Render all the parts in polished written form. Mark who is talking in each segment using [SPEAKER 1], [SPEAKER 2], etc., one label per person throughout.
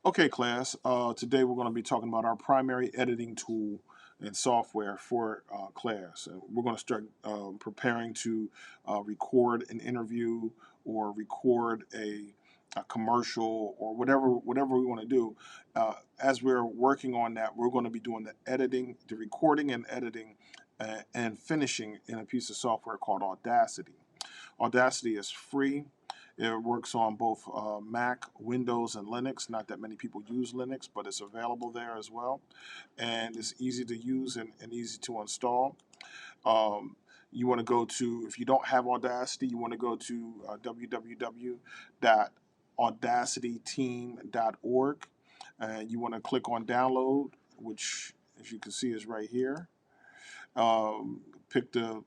[SPEAKER 1] Okay, class. Today we're going to be talking about our primary editing tool and software for class. We're going to start preparing to record an interview or record a commercial or whatever we want to do. As we're working on that, we're going to be doing the editing, the recording and editing, and finishing in a piece of software called Audacity. Audacity is free. It works on both Mac, Windows, and Linux. Not that many people use Linux, but it's available there as well. And it's easy to use and easy to install. You want to go to, if you don't have Audacity, you want to go to www.audacityteam.org. And you want to click on download, which, as you can see, is right here. Pick the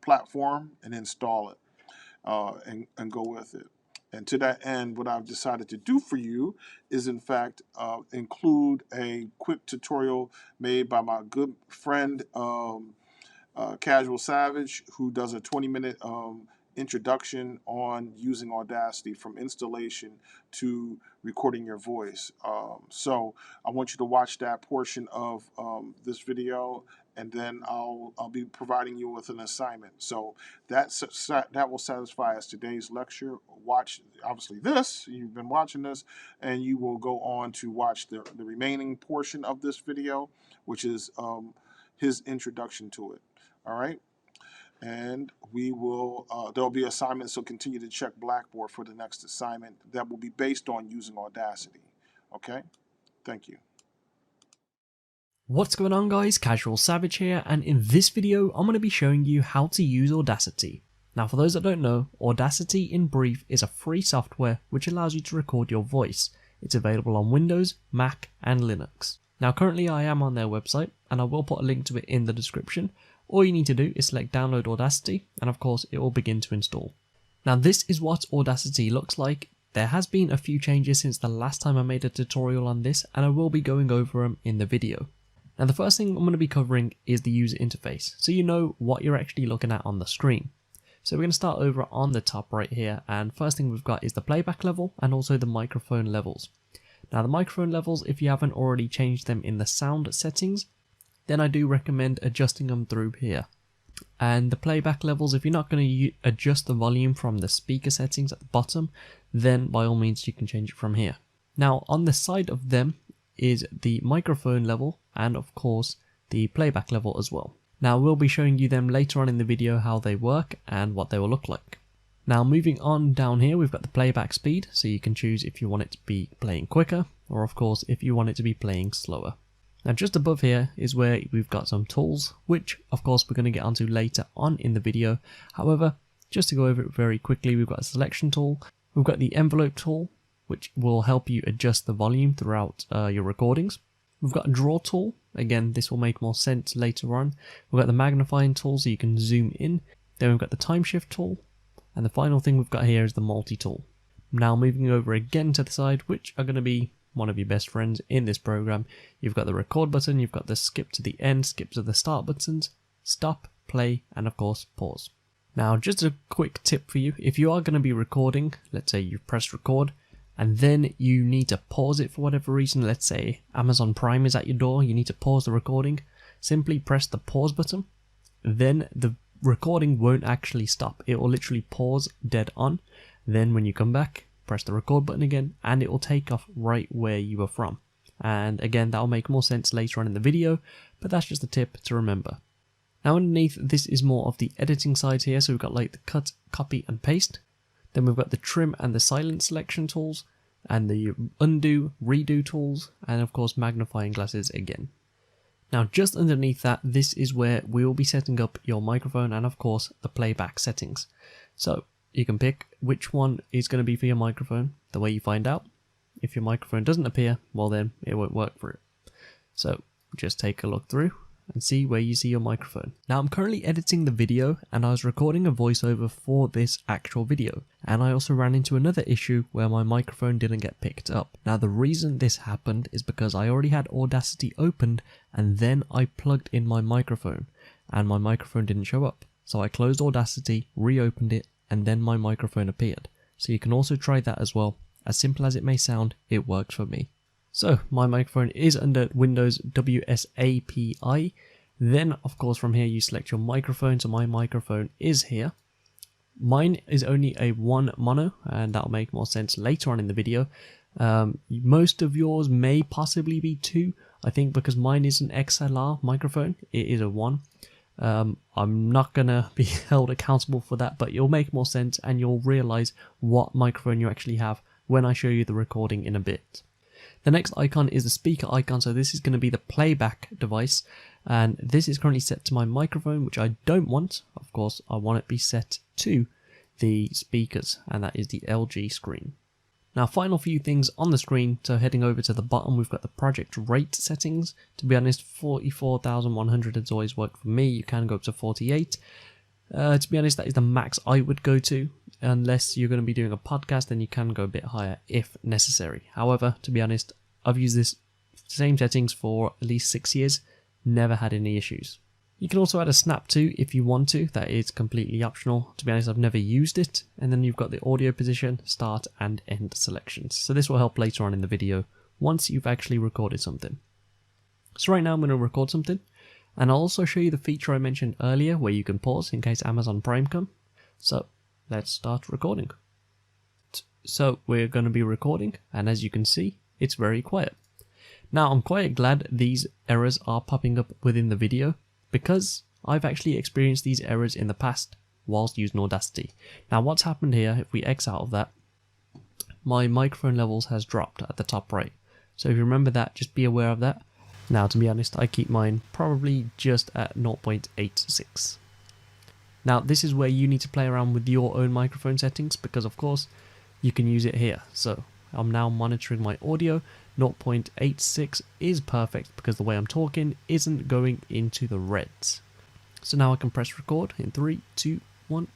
[SPEAKER 1] platform and install it. And go with it. And to that end, what I've decided to do for you is, in fact, include a quick tutorial made by my good friend, Casual Savage, who does a 20-minute introduction on using Audacity from installation to recording your voice. So I want you to watch that portion of this video, and then I'll be providing you with an assignment. So that will satisfy as today's lecture. Watch, obviously, this. You've been watching this, and you will go on to watch the remaining portion of this video, which is his introduction to it. All right? And we will, there'll be assignments, so continue to check Blackboard for the next assignment that will be based on using Audacity. Okay? Thank you.
[SPEAKER 2] What's going on, guys? Casual Savage here, and in this video I'm going to be showing you how to use Audacity. Now, for those that don't know, Audacity in brief is a free software which allows you to record your voice. It's available on Windows, Mac and Linux. Now currently I am on their website, and I will put a link to it in the description. All you need to do is select download Audacity, and of course it will begin to install. Now this is what Audacity looks like. There has been a few changes since the last time I made a tutorial on this, and I will be going over them in the video. Now the first thing I'm going to be covering is the user interface, so you know what you're actually looking at on the screen. So we're going to start over on the top right here, and first thing we've got is the playback level and also the microphone levels. Now the microphone levels, if you haven't already changed them in the sound settings, then I do recommend adjusting them through here. And the playback levels, if you're not going to adjust the volume from the speaker settings at the bottom, then by all means you can change it from here. Now on the side of them is the microphone level and of course the playback level as well. Now we'll be showing you them later on in the video, how they work and what they will look like. Now moving on down here, we've got the playback speed, so you can choose if you want it to be playing quicker or of course if you want it to be playing slower. Now just above here is where we've got some tools, which of course we're going to get onto later on in the video. However, just to go over it very quickly, we've got a selection tool, we've got the envelope tool, which will help you adjust the volume throughout your recordings. We've got a draw tool, again this will make more sense later on. We've got the magnifying tool so you can zoom in, then we've got the time shift tool, and the final thing we've got here is the multi-tool. Now moving over again to the side, which are going to be one of your best friends in this program, you've got the record button, you've got the skip to the end, skip to the start buttons, stop, play, and of course pause. Now just a quick tip for you, if you are going to be recording, let's say you've pressed record, and then you need to pause it for whatever reason, let's say Amazon Prime is at your door, you need to pause the recording, simply press the pause button, then the recording won't actually stop, it will literally pause dead on, then when you come back, press the record button again and it will take off right where you were from. And again, that'll make more sense later on in the video, but that's just a tip to remember. Now underneath, this is more of the editing side here, so we've got like the cut, copy and paste, then we've got the trim and the silence selection tools, and the undo, redo tools, and of course magnifying glasses again. Now just underneath that, this is where we will be setting up your microphone and of course the playback settings. So you can pick which one is going to be for your microphone, the way you find out. If your microphone doesn't appear, well then it won't work for it. So just take a look through and see where you see your microphone. Now I'm currently editing the video and I was recording a voiceover for this actual video, and I also ran into another issue where my microphone didn't get picked up. Now the reason this happened is because I already had Audacity opened and then I plugged in my microphone and my microphone didn't show up. So I closed Audacity, reopened it, and then my microphone appeared. So you can also try that as well. As simple as it may sound, it works for me. So my microphone is under Windows WSAPI. Then of course from here you select your microphone. So my microphone is here. Mine is only a 1 mono, and that'll make more sense later on in the video. Most of yours may possibly be 2, I think, because mine is an XLR microphone. It is a 1. I'm not gonna be held accountable for that, but it'll make more sense and you'll realize what microphone you actually have when I show you the recording in a bit. The next icon is the speaker icon, so this is going to be the playback device, and this is currently set to my microphone, which I don't want. Of course, I want it to be set to the speakers, and that is the LG screen. Now, final few things on the screen. So heading over to the bottom, we've got the project rate settings. To be honest, 44,100 has always worked for me. You can go up to 48. To be honest, that is the max I would go to. Unless you're going to be doing a podcast, then you can go a bit higher if necessary. However, to be honest, I've used this same settings for at least 6 years, never had any issues. You can also add a snap to if you want to, that is completely optional. To be honest, I've never used it. And then you've got the audio position, start and end selections. So this will help later on in the video once you've actually recorded something. So right now I'm going to record something, and I'll also show you the feature I mentioned earlier where you can pause in case Amazon Prime come. So let's start recording. So we're going to be recording, and as you can see, it's very quiet. Now I'm quite glad these errors are popping up within the video, because I've actually experienced these errors in the past whilst using Audacity. Now what's happened here, if we X out of that, my microphone levels has dropped at the top right. So if you remember that, just be aware of that. Now to be honest, I keep mine probably just at 0.86. Now this is where you need to play around with your own microphone settings, because of course you can use it here. So I'm now monitoring my audio. 0.86 is perfect because the way I'm talking isn't going into the reds. So now I can press record in 3, 2, 1.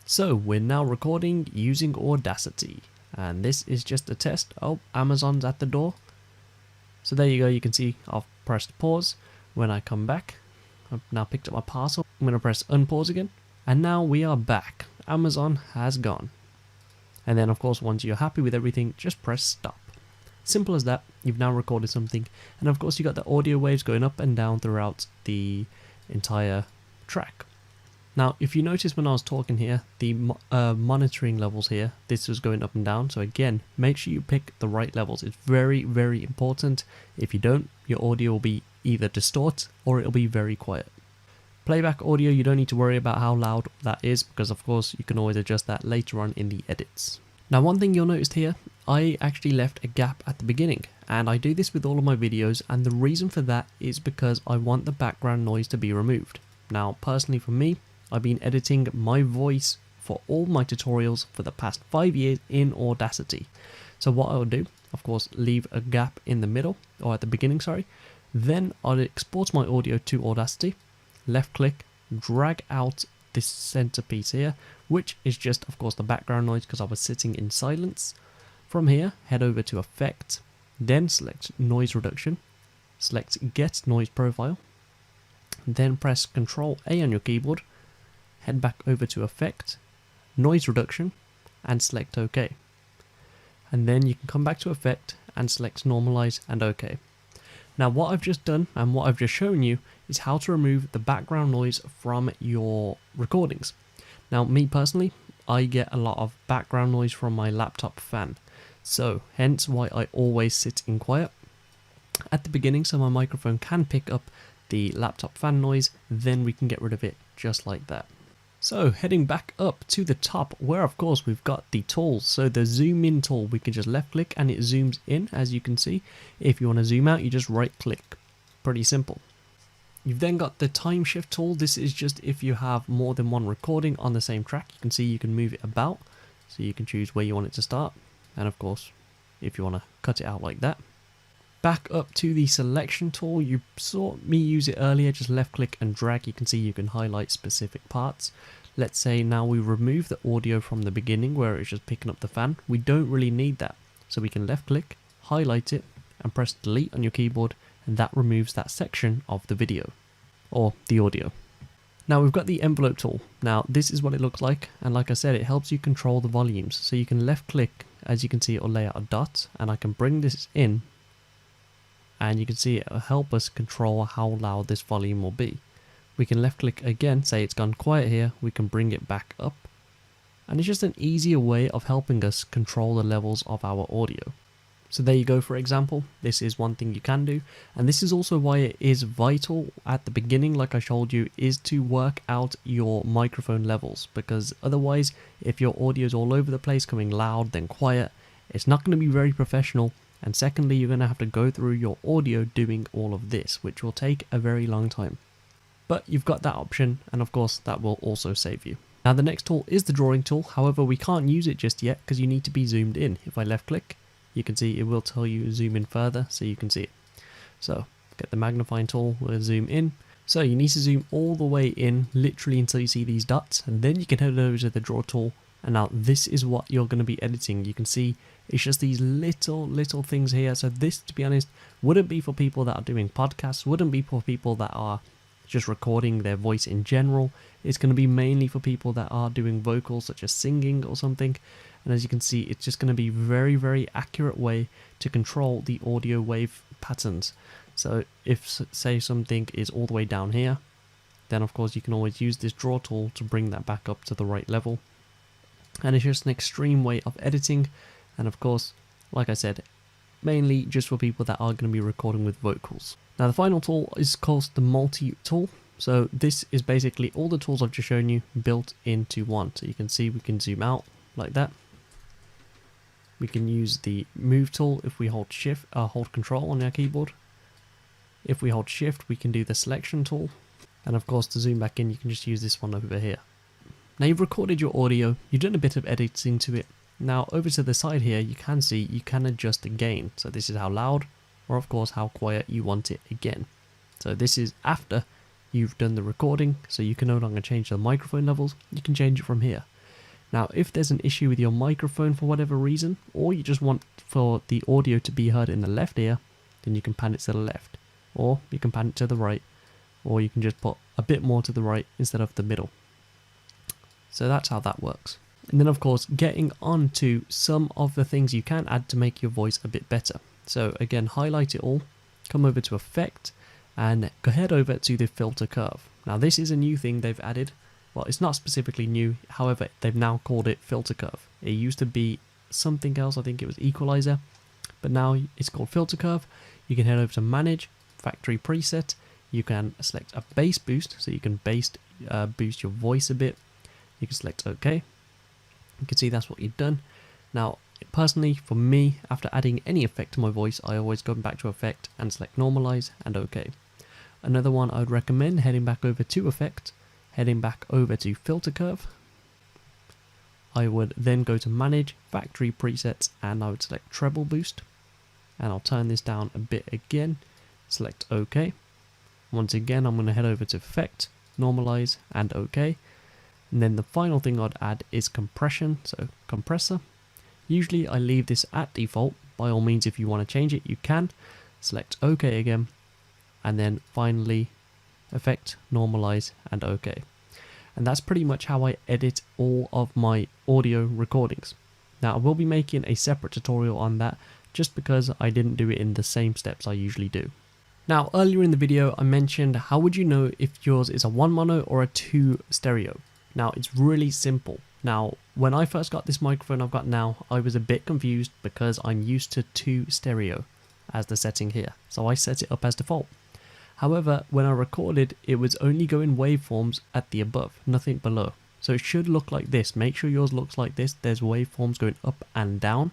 [SPEAKER 2] So we're now recording using Audacity, and this is just a test. Oh, Amazon's at the door. So there you go, you can see I've pressed pause. When I come back, I've now picked up my parcel. I'm going to press unpause again, and now we are back. Amazon has gone. And then of course once you're happy with everything, just press stop. Simple as that. You've now recorded something, and of course you got the audio waves going up and down throughout the entire track. Now if you notice when I was talking here, the monitoring levels here, this was going up and down. So again, make sure you pick the right levels. It's very, very important. If you don't, your audio will be either distort or it'll be very quiet. Playback audio, you don't need to worry about how loud that is, because of course you can always adjust that later on in the edits. Now one thing you'll notice here, I actually left a gap at the beginning, and I do this with all of my videos, and the reason for that is because I want the background noise to be removed. Now personally for me, I've been editing my voice for all my tutorials for the past 5 years in Audacity. So what I'll do, of course, leave a gap in the middle, or at the beginning, sorry. Then I'll export my audio to Audacity, left click, drag out this centerpiece here, which is just of course the background noise because I was sitting in silence. From here, head over to Effect, then select Noise Reduction, select Get Noise Profile, then press Ctrl A on your keyboard, head back over to Effect, Noise Reduction, and select OK. And then you can come back to Effect and select Normalize and OK. Now what I've just done and what I've just shown you is how to remove the background noise from your recordings. Now me personally, I get a lot of background noise from my laptop fan, so hence why I always sit in quiet at the beginning so my microphone can pick up the laptop fan noise, then we can get rid of it just like that. So heading back up to the top, where of course we've got the tools. So the zoom in tool, we can just left click and it zooms in, as you can see. If you want to zoom out, you just right click. Pretty simple. You've then got the time shift tool. This is just if you have more than one recording on the same track. You can see you can move it about, so you can choose where you want it to start, and of course if you want to cut it out like that. Back up to the selection tool, you saw me use it earlier, just left click and drag. You can see you can highlight specific parts. Let's say now we remove the audio from the beginning where it's just picking up the fan. We don't really need that, so we can left click, highlight it and press delete on your keyboard, and that removes that section of the video or the audio. Now we've got the envelope tool. Now this is what it looks like, and like I said, it helps you control the volumes. So you can left click as you can see, it'll lay out a dot, and I can bring this in, and you can see it'll help us control how loud this volume will be. We can left click again, say it's gone quiet here, we can bring it back up, and it's just an easier way of helping us control the levels of our audio. So there you go. For example, this is one thing you can do, and this is also why it is vital at the beginning, like I showed you, is to work out your microphone levels, because otherwise if your audio is all over the place, coming loud then quiet, it's not going to be very professional, and secondly you're going to have to go through your audio doing all of this, which will take a very long time. But you've got that option, and of course that will also save you. Now the next tool is the drawing tool, however we can't use it just yet because you need to be zoomed in. If I left click, you can see it will tell you zoom in further so you can see it. So get the magnifying tool, we'll zoom in. So you need to zoom all the way in, literally until you see these dots, and then you can head over to the draw tool, and now this is what you're going to be editing. You can see it's just these little things here. So this, to be honest, wouldn't be for people that are doing podcasts, wouldn't be for people that are just recording their voice in general. It's going to be mainly for people that are doing vocals, such as singing or something. And as you can see, it's just going to be very accurate way to control the audio wave patterns. So if, say, something is all the way down here, then of course you can always use this draw tool to bring that back up to the right level. And it's just an extreme way of editing, and of course, like I said, mainly just for people that are going to be recording with vocals. Now the final tool is called the multi tool. So this is basically all the tools I've just shown you built into one. So you can see we can zoom out like that. We can use the move tool if we hold hold control on our keyboard. If we hold shift, we can do the selection tool. And of course, to zoom back in, you can just use this one over here. Now you've recorded your audio, you've done a bit of editing to it. Now over to the side here, you can see you can adjust the gain. So this is how loud, or of course how quiet you want it again. So this is after you've done the recording, so you can no longer change the microphone levels, you can change it from here. Now if there's an issue with your microphone for whatever reason, or you just want for the audio to be heard in the left ear, then you can pan it to the left, or you can pan it to the right, or you can just put a bit more to the right instead of the middle. So that's how that works. And then of course, getting on to some of the things you can add to make your voice a bit better. So again, highlight it all, come over to Effect, and go head over to the filter curve. Now this is a new thing they've added. Well, it's not specifically new, however, they've now called it filter curve. It used to be something else, I think it was equalizer, but now it's called filter curve. You can head over to manage, factory preset, you can select a bass boost, so you can boost your voice a bit. You can select OK. You can see that's what you've done. Now, personally, for me, after adding any effect to my voice, I always go back to effect and select normalize and OK. Another one I would recommend, heading back over to effect, heading back over to filter curve. I would then go to manage, factory presets, and I would select treble boost. And I'll turn this down a bit again, select OK. Once again, I'm going to head over to effect, normalize, and OK. And then the final thing I'd add is compression, so compressor. Usually I leave this at default. By all means, if you want to change it, you can. Select OK again, and then finally effect, normalize, and OK. And that's pretty much how I edit all of my audio recordings. Now I will be making a separate tutorial on that just because I didn't do it in the same steps I usually do. Now earlier in the video I mentioned how would you know if yours is a 1 mono or a 2 stereo. Now it's really simple. Now when I first got this microphone I've got now, I was a bit confused because I'm used to 2 stereo as the setting here, so I set it up as default. However, when I recorded, it was only going waveforms at the above, nothing below. So it should look like this. Make sure yours looks like this. There's waveforms going up and down.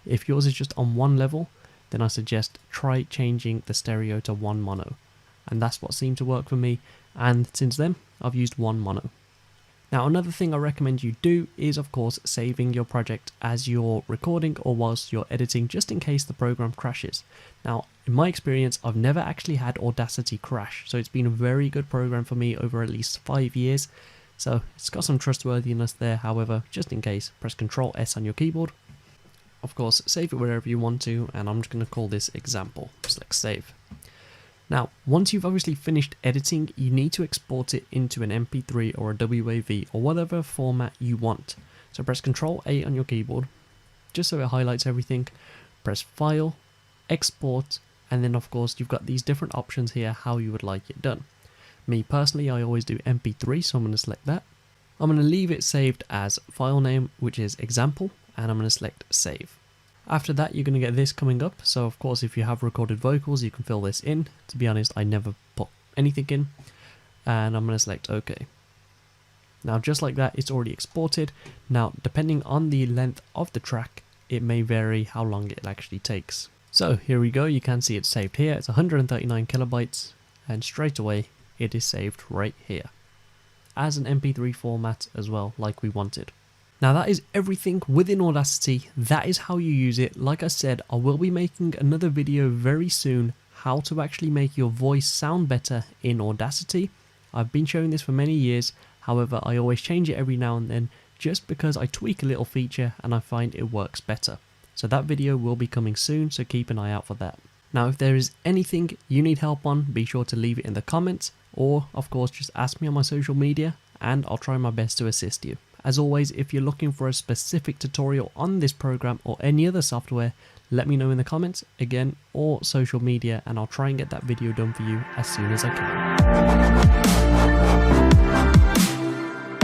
[SPEAKER 2] If yours is just on one level, then I suggest try changing the stereo to 1 mono. And that's what seemed to work for me. And since then, I've used 1 mono. Now another thing I recommend you do is of course saving your project as you're recording or whilst you're editing, just in case the program crashes. Now in my experience I've never actually had Audacity crash, so it's been a very good program for me over at least 5 years, so it's got some trustworthiness there. However, just in case, press Ctrl S on your keyboard. Of course save it wherever you want to, and I'm just going to call this example, select save. Now, once you've obviously finished editing, you need to export it into an MP3 or a WAV or whatever format you want. So press Ctrl A on your keyboard, just so it highlights everything. Press File, Export, and then of course you've got these different options here how you would like it done. Me personally, I always do MP3, so I'm going to select that. I'm going to leave it saved as file name, which is example, and I'm going to select save. After that, you're going to get this coming up. So of course, if you have recorded vocals, you can fill this in. To be honest, I never put anything in, and I'm going to select OK. Now just like that, it's already exported. Now depending on the length of the track, it may vary how long it actually takes. So here we go, you can see it's saved here. It's 139 kilobytes, and straight away it is saved right here as an MP3 format as well, like we wanted. Now that is everything within Audacity. That is how you use it. Like I said, I will be making another video very soon how to actually make your voice sound better in Audacity. I've been showing this for many years, however I always change it every now and then just because I tweak a little feature and I find it works better. So that video will be coming soon, so keep an eye out for that. Now if there is anything you need help on, be sure to leave it in the comments, or of course just ask me on my social media and I'll try my best to assist you. As always, if you're looking for a specific tutorial on this program or any other software, let me know in the comments again or social media, and I'll try and get that video done for you as soon as I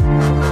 [SPEAKER 2] can.